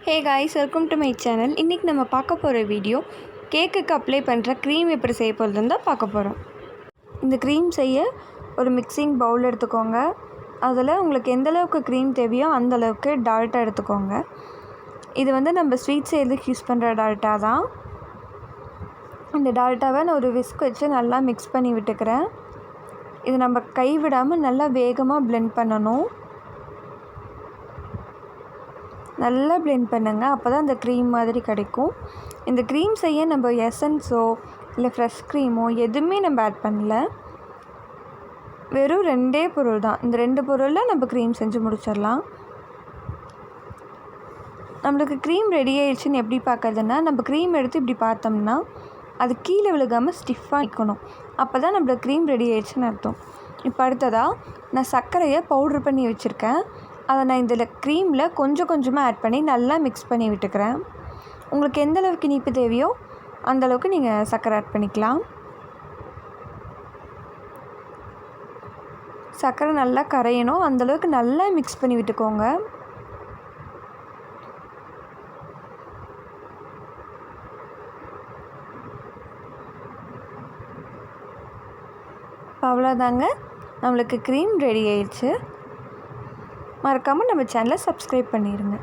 Hey guys, welcome to my channel. இன்றைக்கி நம்ம பார்க்க போகிற வீடியோ கேக்குக்கு அப்ளை பண்ணுற க்ரீம் எப்படி செய்ய போகிறதுன்னு தான் பார்க்க போகிறோம். இந்த க்ரீம் செய்ய ஒரு மிக்சிங் பவுல் எடுத்துக்கோங்க. அதில் உங்களுக்கு எந்தளவுக்கு க்ரீம் தேவையோ அந்தளவுக்கு டால்ட்டா எடுத்துக்கோங்க. இது நம்ம ஸ்வீட் செய்கிறதுக்கு யூஸ் பண்ணுற டால்ட்டா தான். இந்த டால்ட்டாவை நான் ஒரு விஸ்க் வச்சு நல்லா மிக்ஸ் பண்ணி விட்டுக்கிறேன். இது நம்ம கை விடாமல் நல்லா வேகமாக பிளெண்ட் பண்ணணும். நல்லா பிளெண்ட் பண்ணுங்கள், அப்போ தான் அந்த க்ரீம் மாதிரி கிடைக்கும். இந்த க்ரீம் செய்ய நம்ம எசன்ஸோ இல்லை ஃப்ரெஷ் க்ரீமோ எதுவுமே நம்ம ஆட் பண்ணல. வெறும் 2 பொருள் தான். இந்த 2 பொருளில் நம்ம க்ரீம் செஞ்சு முடிச்சிடலாம். நம்மளுக்கு க்ரீம் ரெடி ஆயிடுச்சுன்னு எப்படி பார்க்கறதுன்னா, நம்ம க்ரீம் எடுத்து இப்படி பார்த்தோம்னா அது கீழே விழுகாமல் ஸ்டிஃபாக நிற்கணும். அப்போ தான் நம்மளுக்கு க்ரீம் ரெடி ஆயிடுச்சுன்னு அர்த்தம். இப்போ அடுத்ததாக நான் சர்க்கரையை பவுட்ரு பண்ணி வச்சுருக்கேன். அதை நான் இதில் க்ரீமில் கொஞ்சம் கொஞ்சமாக ஆட் பண்ணி நல்லா மிக்ஸ் பண்ணி விட்டுக்கிறேன். உங்களுக்கு எந்தளவுக்கு இனிப்பு தேவையோ அந்தளவுக்கு நீங்கள் சர்க்கரை ஆட் பண்ணிக்கலாம். சர்க்கரை நல்லா கரையணும், அந்தளவுக்கு நல்லா மிக்ஸ் பண்ணி விட்டுக்கோங்க. அவ்வளோதாங்க, நம்மளுக்கு க்ரீம் ரெடி ஆயிடுச்சு. மறக்காமல் நம்ம சேனலை சப்ஸ்கிரைப் பண்ணிடுங்க.